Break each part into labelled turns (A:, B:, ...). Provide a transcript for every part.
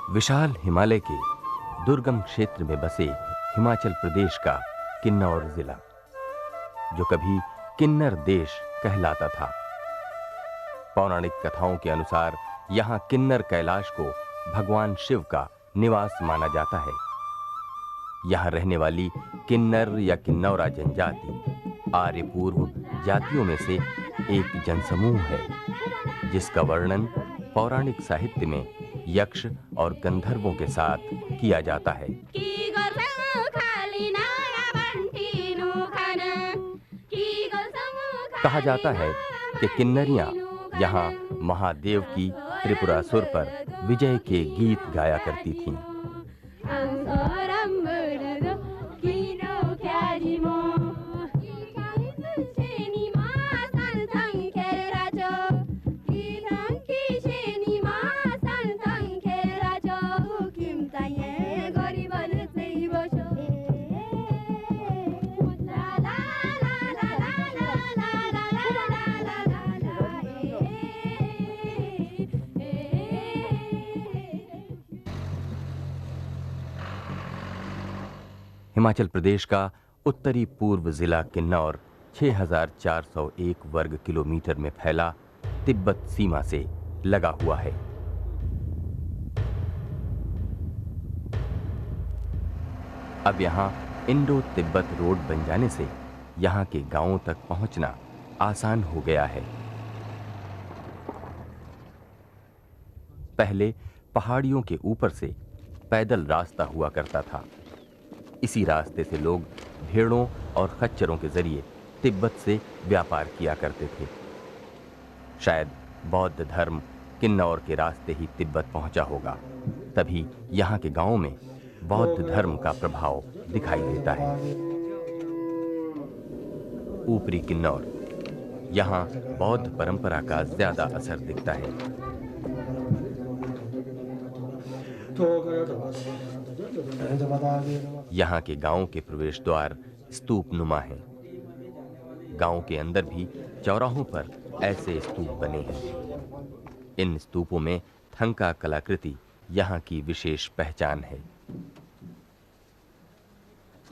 A: विशाल हिमालय के दुर्गम क्षेत्र में बसे हिमाचल प्रदेश का किन्नौर जिला, जो कभी किन्नर देश कहलाता था। पौराणिक कथाओं के अनुसार यहां किन्नर कैलाश को भगवान शिव का निवास माना जाता है। यहां रहने वाली किन्नर या किन्नौरा जनजाति आर्य पूर्व जातियों में से एक जनसमूह है, जिसका वर्णन पौराणिक साहित्य में यक्ष और गंधर्वों के साथ किया जाता है। कहा जाता है कि किन्नरियां यहाँ महादेव की त्रिपुरासुर पर विजय के गीत गाया करती थीं। हिमाचल प्रदेश का उत्तरी पूर्व जिला किन्नौर 6401 वर्ग किलोमीटर में फैला तिब्बत सीमा से लगा हुआ है। अब यहां इंडो तिब्बत रोड बन जाने से यहां के गांवों तक पहुंचना आसान हो गया है। पहले पहाड़ियों के ऊपर से पैदल रास्ता हुआ करता था। इसी रास्ते से लोग भेड़ों और खच्चरों के जरिए तिब्बत से व्यापार किया करते थे। शायद बौद्ध धर्म किन्नौर के रास्ते ही तिब्बत पहुंचा होगा, तभी यहाँ के गांवों में बौद्ध धर्म का प्रभाव दिखाई देता है। ऊपरी किन्नौर, यहाँ बौद्ध परंपरा का ज्यादा असर दिखता है। यहाँ के गांवों के प्रवेश द्वार स्तूप नुमा हैं। गांव के अंदर भी चौराहों पर ऐसे स्तूप बने हैं। इन स्तूपों में थंका कलाकृति यहाँ की विशेष पहचान है।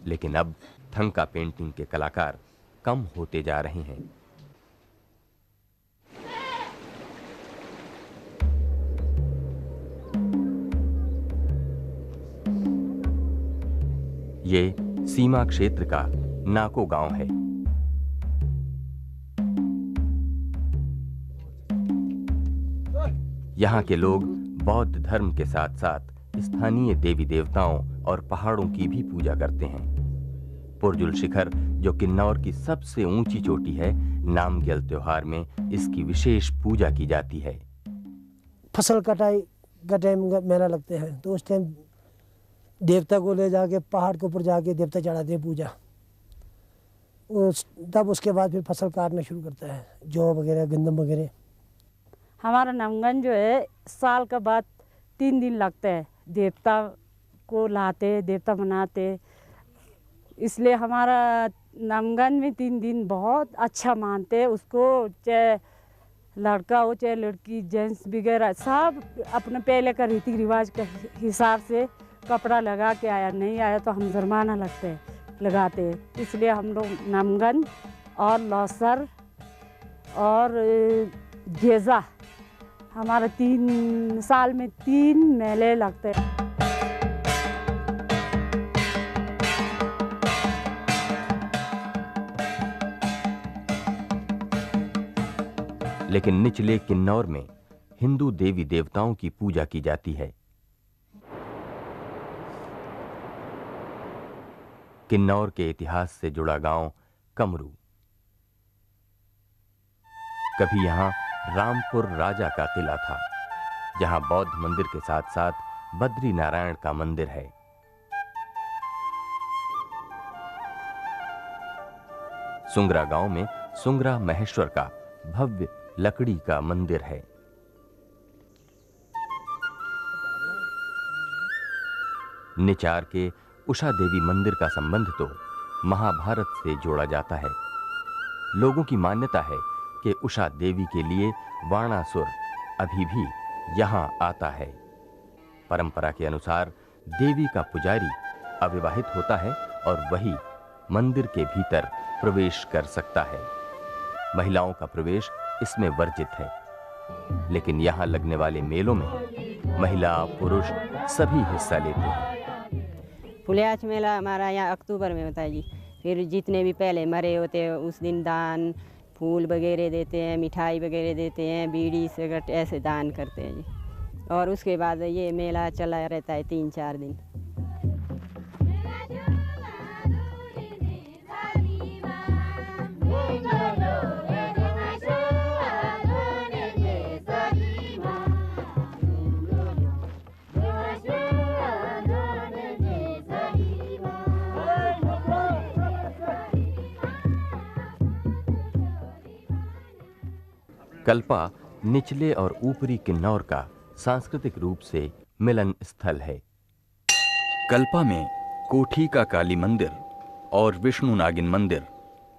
A: लेकिन अब थंका पेंटिंग के कलाकार कम होते जा रहे हैं। ये सीमा क्षेत्र का नाको गांव है। यहाँ के लोग बौद्ध धर्म के साथ साथ स्थानीय देवी देवताओं और पहाड़ों की भी पूजा करते हैं। पुरजुल शिखर, जो किन्नौर की सबसे ऊंची चोटी है, नामग्यल त्योहार में इसकी विशेष पूजा की जाती है।
B: फसल कटाई का टाइम मेला लगते हैं, तो उस टाइम देवता को ले जाके पहाड़ के ऊपर जाके देवता चढ़ाते हैं पूजा। तब उसके बाद फिर फसल काटना शुरू करता है, जौ वगैरह गंदम वगैरह।
C: हमारा नमगन जो है साल के बाद 3 दिन लगते हैं, देवता को लाते, देवता बनाते, इसलिए हमारा नमगन में 3 दिन बहुत अच्छा मानते हैं उसको। चाहे लड़का हो चाहे लड़की, जेंट्स वगैरह सब अपने पहले का रीति रिवाज के हिसाब से कपड़ा लगा के आया, नहीं आया तो हम जुर्माना लगाते हैं। इसलिए हम लोग नमगन और लौसर और गेजा हमारा 3 साल में 3 मेले लगते हैं।
A: लेकिन निचले किन्नौर में हिंदू देवी देवताओं की पूजा की जाती है। किन्नौर के इतिहास से जुड़ा गांव कमरू। कभी यहां रामपुर राजा का किला था, जहां बौद्ध मंदिर के साथ साथ बद्री नारायण का मंदिर है। सुंगरा गांव में सुंगरा महेश्वर का भव्य लकड़ी का मंदिर है। निचार के उषा देवी मंदिर का संबंध तो महाभारत से जोड़ा जाता है। लोगों की मान्यता है कि उषा देवी के लिए वाणासुर अभी भी यहां आता है, परंपरा के अनुसार देवी का पुजारी अविवाहित होता है और वही मंदिर के भीतर प्रवेश कर सकता है। महिलाओं का प्रवेश इसमें वर्जित है। लेकिन यहाँ लगने वाले मेलों में महिला पुरुष सभी हिस्सा लेते हैं।
D: फुलियाच मेला हमारा यहाँ अक्टूबर में होता है जी। फिर जितने भी पहले मरे होते हैं उस दिन दान फूल वगैरह देते हैं, मिठाई वगैरह देते हैं, बीड़ी सिगरेट ऐसे दान करते हैं जी। और उसके बाद ये मेला चला रहता है 3-4 दिन।
A: कल्पा निचले और ऊपरी किन्नौर का सांस्कृतिक रूप से मिलन स्थल है। कल्पा में कोठी का काली मंदिर और विष्णु नागिन मंदिर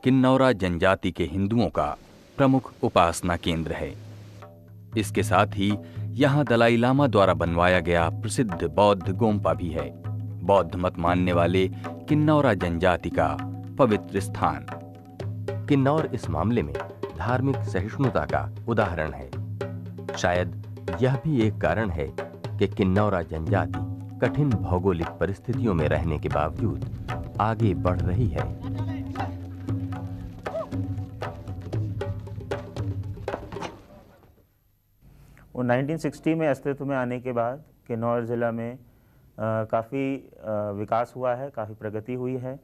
A: किन्नौरा जनजाति के हिंदुओं का प्रमुख उपासना केंद्र है। इसके साथ ही यहाँ दलाई लामा द्वारा बनवाया गया प्रसिद्ध बौद्ध गोम्पा भी है, बौद्ध मत मानने वाले किन्नौरा जनजाति का पवित्र स्थान। किन्नौर इस मामले में धार्मिक सहिष्णुता का उदाहरण है। शायद यह भी एक कारण है कि किन्नौरा जनजाति कठिन भौगोलिक परिस्थितियों में रहने के बावजूद आगे बढ़ रही है।
E: वो 1960 में अस्तित्व में आने के बाद किन्नौर ज़िला में काफ़ी विकास हुआ है, काफ़ी प्रगति हुई है।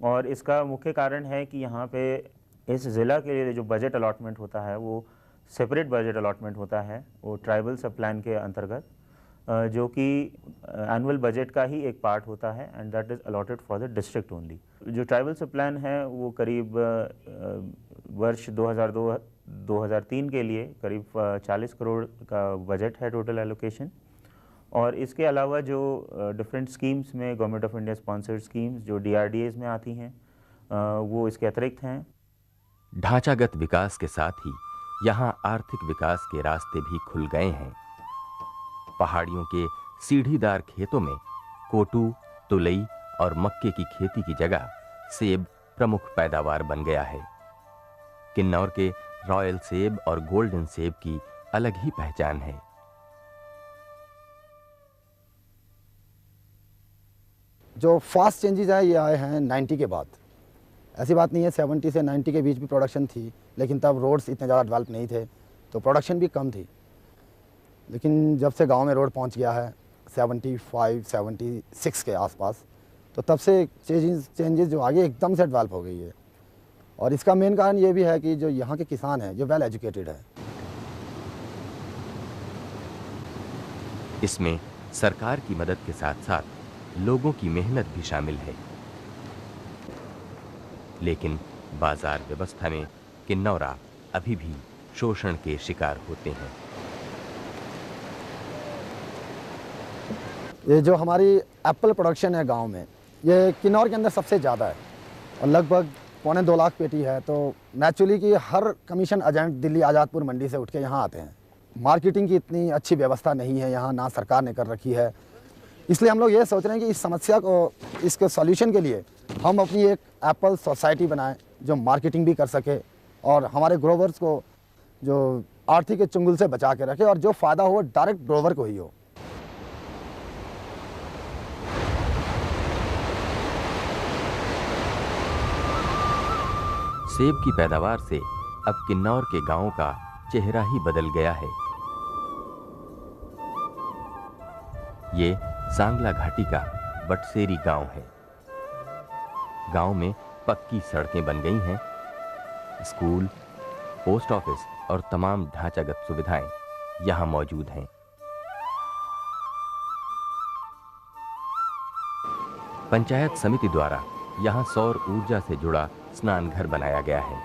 E: और इसका मुख्य कारण है कि यहाँ पे इस ज़िला के लिए जो बजट अलॉटमेंट होता है वो सेपरेट बजट अलॉटमेंट होता है, वो ट्राइबल सब प्लान के अंतर्गत, जो कि एनुअल बजट का ही एक पार्ट होता है and that is allotted for the district only. जो ट्राइबल सब प्लान है वो करीब वर्ष 2002-2003 के लिए करीब 40 करोड़ का बजट है टोटल एलोकेशन। और इसके अलावा जो डिफरेंट स्कीम्स में government of India sponsored schemes जो DRDAs में आती हैं वो इसके अतिरिक्त हैं।
A: ढांचागत विकास के साथ ही यहाँ आर्थिक विकास के रास्ते भी खुल गए हैं। पहाड़ियों के सीढ़ीदार खेतों में कोटू, तुलई और मक्के की खेती की जगह सेब प्रमुख पैदावार बन गया है। किन्नौर के रॉयल सेब और गोल्डन सेब की अलग ही पहचान है।
F: जो फास्ट चेंजेस आए ये आए हैं 90 के बाद। ऐसी बात नहीं है, 70 से 90 के बीच भी प्रोडक्शन थी, लेकिन तब रोड्स इतने ज़्यादा डेवलप नहीं थे तो प्रोडक्शन भी कम थी। लेकिन जब से गांव में रोड पहुंच गया है 75-76 के आसपास, तो तब से चेंजेस जो आगे एकदम से डेवलप हो गई है। और इसका मेन कारण ये भी है कि जो यहाँ के किसान हैं जो वेल एजुकेटेड है।
A: इसमें सरकार की मदद के साथ साथ लोगों की मेहनत भी शामिल है। लेकिन बाजार व्यवस्था में किन्नौरा अभी भी शोषण के शिकार होते हैं।
F: ये जो हमारी एप्पल प्रोडक्शन है गांव में, ये किन्नौर के अंदर सबसे ज़्यादा है और लगभग 1.25 लाख पेटी है। तो नेचुरली कि हर कमीशन एजेंट दिल्ली आज़ादपुर मंडी से उठ के यहाँ आते हैं। मार्केटिंग की इतनी अच्छी व्यवस्था नहीं है यहाँ, ना सरकार ने कर रखी है। इसलिए हम लोग ये सोच रहे हैं कि इस समस्या को, इसके सॉल्यूशन के लिए हम अपनी एक एप्पल सोसाइटी बनाएं जो मार्केटिंग भी कर सके और हमारे ग्रोवर्स को जो आर्थिक चुंगल से बचा के रखे और जो फ़ायदा हो डायरेक्ट ग्रोवर को ही हो।
A: सेब की पैदावार से अब किन्नौर के गांवों का चेहरा ही बदल गया है। ये सांगला घाटी का बटसेरी गांव है। गांव में पक्की सड़कें बन गई हैं। स्कूल, पोस्ट ऑफिस और तमाम ढांचागत सुविधाएं यहां मौजूद हैं। पंचायत समिति द्वारा यहां सौर ऊर्जा से जुड़ा स्नान घर बनाया गया है।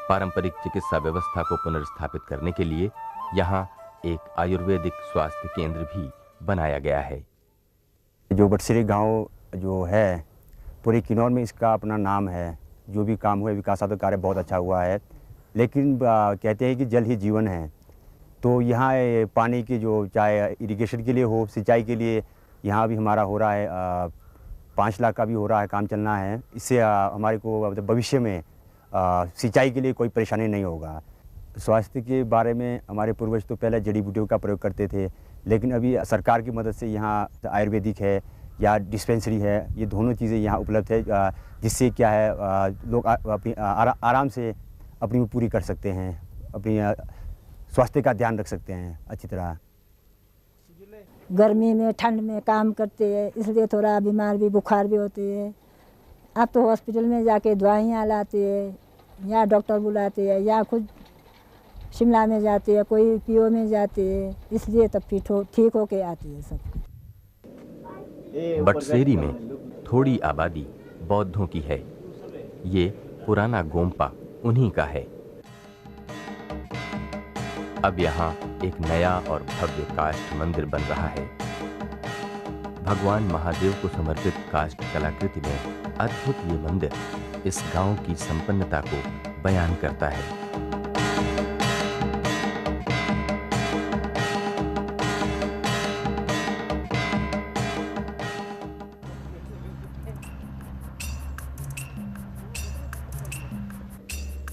A: पारंपरिक चिकित्सा व्यवस्था को पुनर्स्थापित करने के लिए यहाँ एक आयुर्वेदिक स्वास्थ्य केंद्र भी बनाया गया है।
G: जो बटसेरी गांव जो है पूरे किन्नौर में इसका अपना नाम है। जो भी काम हुए विकासात्मक कार्य बहुत अच्छा हुआ है। लेकिन कहते हैं कि जल ही जीवन है। तो यहाँ पानी की जो चाहे इरिगेशन के लिए हो, सिंचाई के लिए यहाँ भी हमारा हो रहा है 5 लाख का भी हो रहा है, काम चलना है। इससे हमारे को भविष्य में सिंचाई के लिए कोई परेशानी नहीं होगा। स्वास्थ्य के बारे में हमारे पूर्वज तो पहले जड़ी बूटियों का प्रयोग करते थे, लेकिन अभी सरकार की मदद से यहाँ आयुर्वेदिक है या डिस्पेंसरी है, ये दोनों चीज़ें यहाँ उपलब्ध है, जिससे क्या है लोग अपनी आराम से अपनी पूरी कर सकते हैं, अपनी स्वास्थ्य का ध्यान रख सकते हैं अच्छी तरह।
H: गर्मी में ठंड में काम करते हैं, इसलिए थोड़ा बीमार भी बुखार भी होते हैं। अब तो हॉस्पिटल में जाके दवाइयाँ लाते हैं, या डॉक्टर बुलाते हैं, या खुद शिमला में जाते हैं, कोई पीओ में जाते हैं, इसलिए तब ठीक होके आते हैं सब।
A: बटसेरी में थोड़ी आबादी बौद्धों की है। ये पुराना गोम्पा उन्हीं का है। अब यहाँ एक नया और भव्य काष्ठ मंदिर बन रहा है। भगवान महादेव को समर्पित काष्ठ कलाकृति में अद्भुत ये मंदिर इस गांव की संपन्नता को बयान करता है।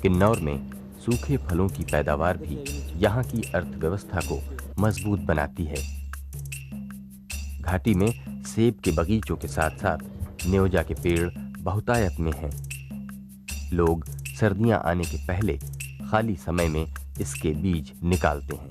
A: किन्नौर में सूखे फलों की पैदावार भी यहाँ की अर्थव्यवस्था को मजबूत बनाती है। घाटी में सेब के बगीचों के साथ साथ न्योजा के पेड़ बहुतायत में हैं। लोग सर्दियां आने के पहले खाली समय में इसके बीज निकालते हैं।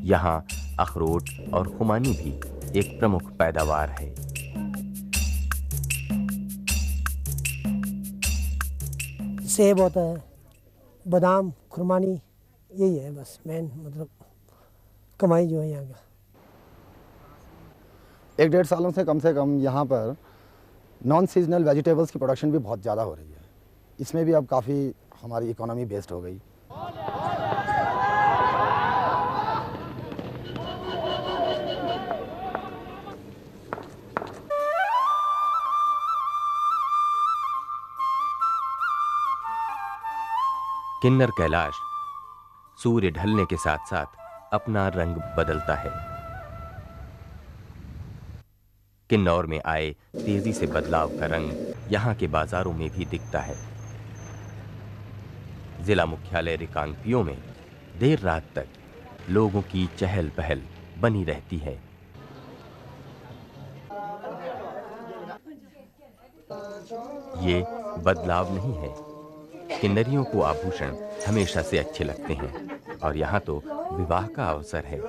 A: यहाँ अखरोट और खुमानी भी एक प्रमुख पैदावार है।
B: सेब होता है, बादाम, खुरमानी, यही है बस मेन मतलब कमाई जो है यहाँ का।
F: 1-1.5 सालों से कम यहाँ पर नॉन सीजनल वेजिटेबल्स की प्रोडक्शन भी बहुत ज़्यादा हो रही है। इसमें भी अब काफ़ी हमारी इकोनॉमी बेस्ड हो गई।
A: किन्नर कैलाश सूर्य ढलने के साथ साथ अपना रंग बदलता है। किन्नौर में आए तेजी से बदलाव का रंग यहाँ के बाजारों में भी दिखता है। जिला मुख्यालय रिकांगपिओ में देर रात तक लोगों की चहल पहल बनी रहती है। ये बदलाव नहीं है। किन्नरियों को आभूषण हमेशा से अच्छे लगते हैं और यहाँ तो विवाह का अवसर है।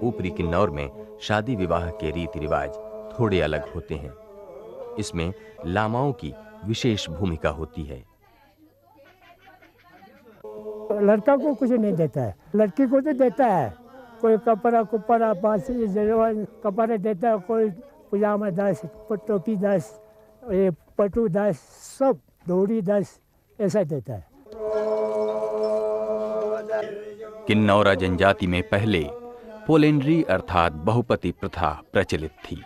A: ऊपरी किन्नौर में शादी विवाह के रीति रिवाज थोड़े अलग होते हैं। इसमें लामाओं की विशेष भूमिका होती है।
I: लड़का को कुछ नहीं देता है, लड़की को तो देता है। कोई कपड़ा कुपड़ा बांसी कपड़े देता है, कोई पजामा 10, टोपी 10, ये पटू 10, सब डोरी 10 ऐसा देता है।
A: किन्नौरा जनजाति में पहले पोलेंड्री अर्थात बहुपति प्रथा प्रचलित थी।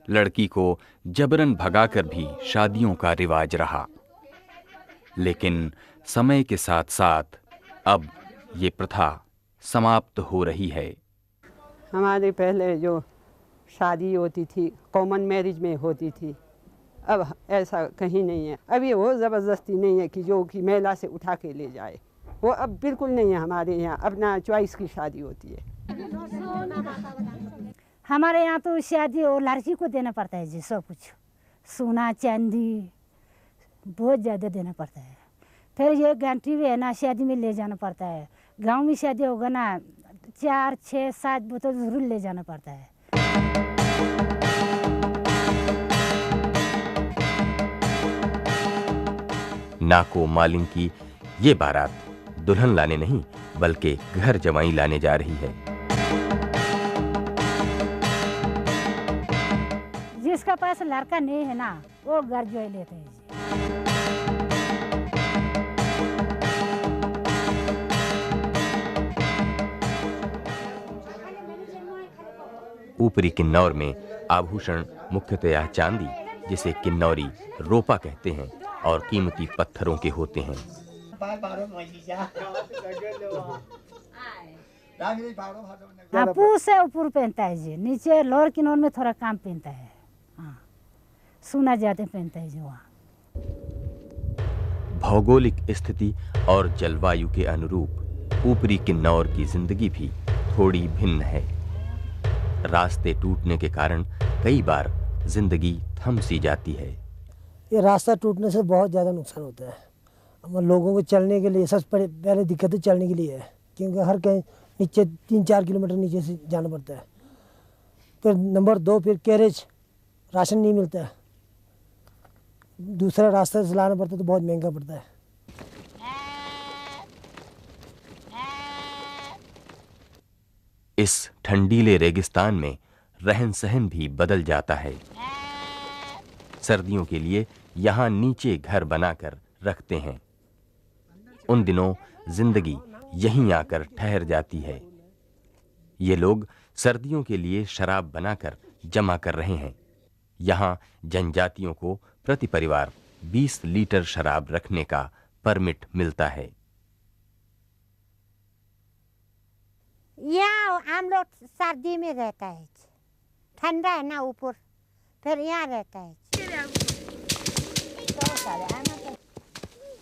A: लड़की को जबरन भगाकर भी शादियों का रिवाज रहा, लेकिन समय के साथ साथ अब ये प्रथा समाप्त हो रही है।
J: हमारे पहले जो शादी होती थी कॉमन मैरिज में होती थी, अब ऐसा कहीं नहीं है। अभी वो ज़बरदस्ती नहीं है कि जो कि महिला से उठा के ले जाए, वो अब बिल्कुल नहीं है। हमारे यहाँ अपना चॉइस की शादी होती है।
K: हमारे यहाँ तो शादी और लड़की को देना पड़ता है जी, सब कुछ सोना चांदी बहुत ज़्यादा देना पड़ता है। फिर ये घंटी भी है ना, शादी में ले जाना पड़ता है। गांव में शादी होगा ना 4, 6, 7 बोतल जरूर ले जाना पड़ता है।
A: नाको मालिंग की ये बारात दुल्हन लाने नहीं बल्कि घर जमाई लाने जा रही है।
K: जिसका पास लड़का नहीं है ना, वो घर जो लेते हैं।
A: ऊपरी किन्नौर में आभूषण मुख्यतया चांदी, जिसे किन्नौरी रोपा कहते हैं, और कीमती पत्थरों के होते हैं।
K: आपू से ऊपर पहनता है जी, नीचे लोअर किन्नौर में थोड़ा कम पहनता है। हाँ, सोना ज्यादा पहनता है जी वहाँ।
A: भौगोलिक स्थिति और जलवायु के अनुरूप ऊपरी किन्नौर की जिंदगी भी थोड़ी भिन्न है। रास्ते टूटने के कारण कई बार जिंदगी थम सी जाती है।
B: ये रास्ता टूटने से बहुत ज़्यादा नुकसान होता है। हम लोगों को चलने के लिए सबसे पहले दिक्कत चलने के लिए है, क्योंकि हर कहीं नीचे 3-4 किलोमीटर नीचे से जाना पड़ता है। फिर नंबर 2, फिर कैरेज राशन नहीं मिलता है, दूसरा रास्ता से लाना पड़ता है तो बहुत महंगा पड़ता है।
A: इस ठंडीले रेगिस्तान में रहन सहन भी बदल जाता है। सर्दियों के लिए यहाँ नीचे घर बनाकर रखते हैं। उन दिनों जिंदगी यहीं आकर ठहर जाती है। ये लोग सर्दियों के लिए शराब बनाकर जमा कर रहे हैं। यहाँ जनजातियों को प्रति परिवार 20 लीटर शराब रखने का परमिट मिलता है।
L: यहाँ हम लोग सर्दी में रहता है, ठंडा है ना ऊपर, फिर यहाँ रहता है।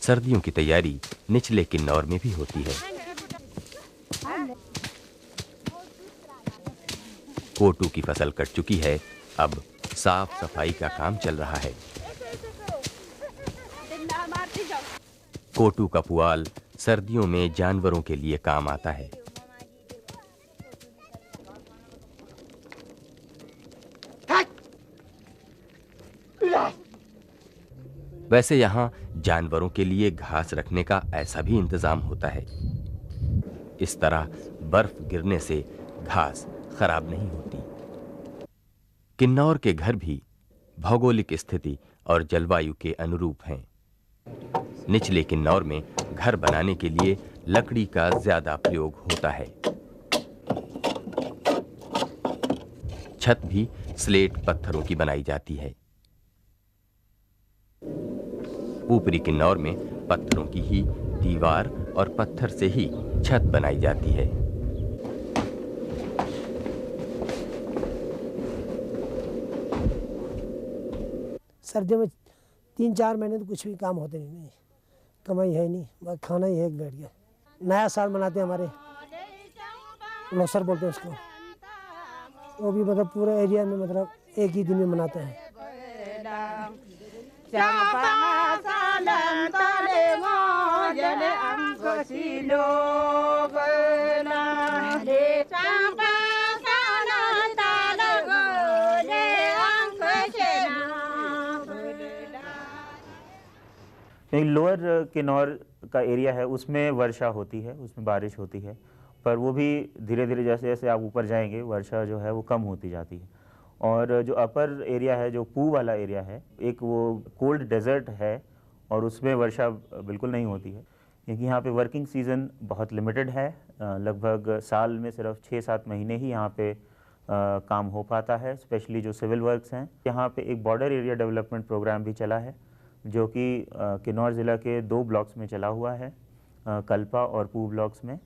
A: सर्दियों की तैयारी निचले किन्नौर में भी होती है। कोटू की फसल कट चुकी है, अब साफ सफाई का काम चल रहा है। कोटू का पुआल सर्दियों में जानवरों के लिए काम आता है। वैसे यहाँ जानवरों के लिए घास रखने का ऐसा भी इंतजाम होता है। इस तरह बर्फ गिरने से घास खराब नहीं होती। किन्नौर के घर भी भौगोलिक स्थिति और जलवायु के अनुरूप हैं। निचले किन्नौर में घर बनाने के लिए लकड़ी का ज्यादा प्रयोग होता है। छत भी स्लेट पत्थरों की बनाई जाती है। ऊपरी किन्नौर में पत्थरों की ही दीवार और पत्थर से ही छत बनाई जाती है।
B: सर्दियों में 3-4 महीने तो कुछ भी काम होते नहीं, कमाई है नहीं, बस खाना ही है एक बैठ गया। नया साल मनाते हैं हमारे, लोसर बोलते हैं उसको, वो भी मतलब पूरे एरिया में मतलब एक ही दिन में मनाते हैं।
E: लोअर किन्नौर का एरिया है, उसमें वर्षा होती है, उसमें बारिश होती है, पर वो भी धीरे धीरे जैसे जैसे आप ऊपर जाएंगे वर्षा जो है वो कम होती जाती है। और जो अपर एरिया है, जो पू वाला एरिया है, एक वो कोल्ड डेजर्ट है और उसमें वर्षा बिल्कुल नहीं होती है, क्योंकि यहाँ पे वर्किंग सीज़न बहुत लिमिटेड है। लगभग साल में सिर्फ 6-7 महीने ही यहाँ पे काम हो पाता है, स्पेशली जो सिविल वर्क्स हैं। यहाँ पे एक बॉर्डर एरिया डेवलपमेंट प्रोग्राम भी चला है, जो कि किन्नौर ज़िला के 2 ब्लॉक्स में चला हुआ है, कल्पा और पू ब्लॉक्स में।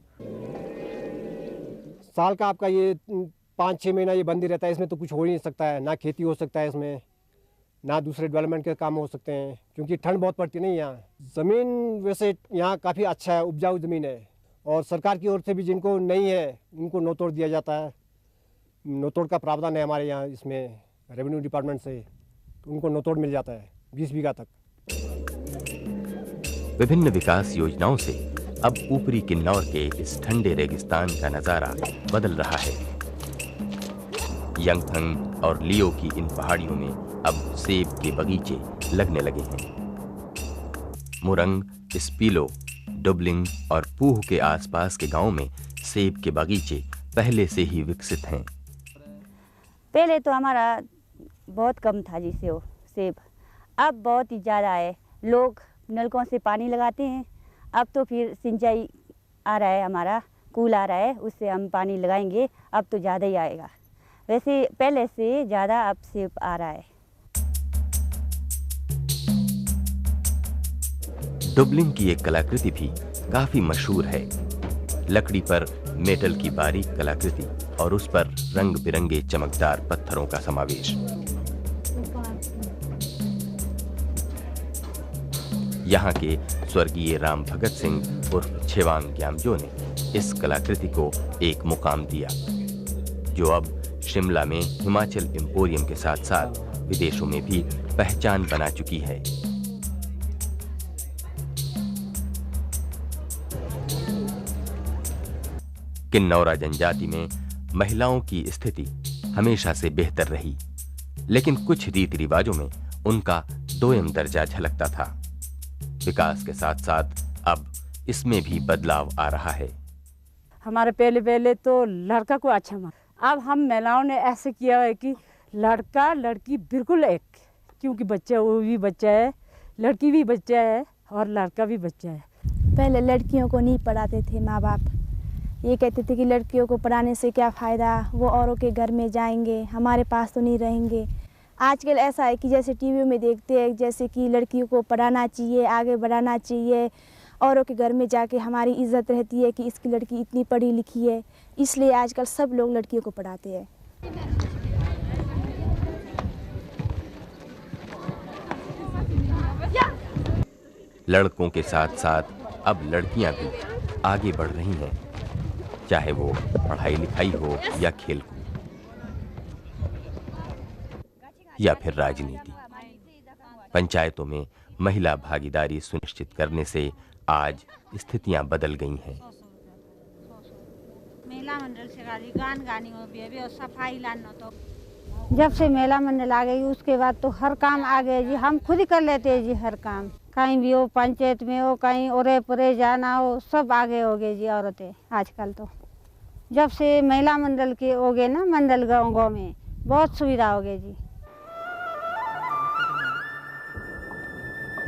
M: साल का आपका ये 5-6 महीना ये बंद ही रहता है, इसमें तो कुछ हो ही नहीं सकता है, ना खेती हो सकता है इसमें, ना दूसरे डेवलपमेंट के काम हो सकते हैं, क्योंकि ठंड बहुत पड़ती नहीं यहाँ। ज़मीन वैसे यहाँ काफ़ी अच्छा है, उपजाऊ ज़मीन है, और सरकार की ओर से भी जिनको नहीं है उनको नोतोड़ दिया जाता है। नोतोड़ का प्रावधान है हमारे यहाँ, इसमें रेवेन्यू डिपार्टमेंट से उनको नोतोड़ मिल जाता है 20 बीघा तक।
A: विभिन्न विकास योजनाओं से अब ऊपरी किन्नौर के इस ठंडे रेगिस्तान का नजारा बदल रहा है। यंगथंग और लियो की इन पहाड़ियों में अब सेब के बगीचे लगने लगे हैं। मुरंग, स्पीलो, डुबलिंग और पूह के आसपास के गांवों में सेब के बगीचे पहले से ही विकसित हैं।
N: पहले तो हमारा बहुत कम था जी सेब, अब बहुत ही ज़्यादा है। लोग नलकों से पानी लगाते हैं, अब तो फिर सिंचाई आ रहा है, हमारा कूल आ रहा है, उससे हम पानी लगाएंगे, अब तो ज़्यादा ही आएगा। वैसे पहले से ज़्यादा अब सेब आ रहा है।
A: डुबलिंग की एक कलाकृति भी काफी मशहूर है। लकड़ी पर मेटल की बारीक कलाकृति और उस पर रंग बिरंगे चमकदार पत्थरों का समावेश। यहाँ के स्वर्गीय राम भगत सिंह उर्फ छेवांग ग्यामजो ने इस कलाकृति को एक मुकाम दिया, जो अब शिमला में हिमाचल एम्पोरियम के साथ साथ विदेशों में भी पहचान बना चुकी है। किन्नौरा जनजाति में महिलाओं की स्थिति हमेशा से बेहतर रही, लेकिन कुछ रीति रिवाजों में उनका दोयम दर्जा झलकता था। विकास के साथ साथ अब इसमें भी बदलाव आ रहा है।
C: हमारे पहले तो लड़का को अच्छा मान, अब हम महिलाओं ने ऐसे किया है कि लड़का लड़की बिल्कुल एक, क्योंकि बच्चा वो भी बच्चा है, लड़की भी बच्चा है और लड़का भी बच्चा है।
O: पहले लड़कियों को नहीं पढ़ाते थे माँ बाप, ये कहते थे कि लड़कियों को पढ़ाने से क्या फ़ायदा, वो औरों के घर में जाएंगे, हमारे पास तो नहीं रहेंगे। आजकल ऐसा है कि जैसे टीवी में देखते हैं, जैसे कि लड़कियों को पढ़ाना चाहिए, आगे बढ़ाना चाहिए, औरों के घर में जाके हमारी इज्जत रहती है कि इसकी लड़की इतनी पढ़ी लिखी है, इसलिए आजकल सब लोग लड़कियों को पढ़ाते हैं।
A: लड़कों के साथ साथ अब लड़कियां भी आगे बढ़ रही हैं, चाहे वो पढ़ाई लिखाई हो या खेलकूद या फिर राजनीति। पंचायतों में महिला भागीदारी सुनिश्चित करने से आज स्थितियां बदल गई हैं।
P: महिला मंडल से गान गानी हो भी और सफाई लाना, तो
L: जब से महिला मंडल आ गई उसके बाद तो हर काम आ गए जी, हम खुद ही कर लेते हैं जी हर काम, कहीं भी हो, पंचायत में हो, कहीं ओरे परे जाना हो, सब आगे हो गए जी औरतें आजकल। तो जब से महिला मंडल के हो गए ना, मंडल गाँव में बहुत सुविधा हो गई जी।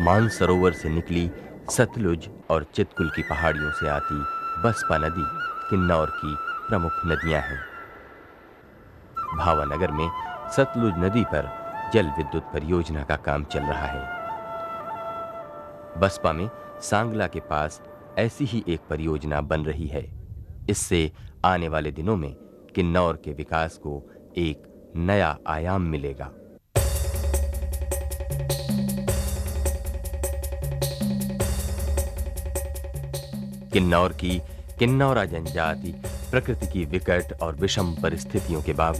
A: मानसरोवर से निकली सतलुज और चितकुल की पहाड़ियों से आती बसपा नदी किन्नौर की प्रमुख नदियां हैं। भावानगर में सतलुज नदी पर जल विद्युत परियोजना का काम चल रहा है। बसपा में सांगला के पास ऐसी ही एक परियोजना बन रही है। इससे आने वाले दिनों में किन्नौर के विकास को एक नया आयाम मिलेगा। किन्नौर की किन्नौरा जनजाति प्रकृति की विकट और विषम परिस्थितियों के बावजूद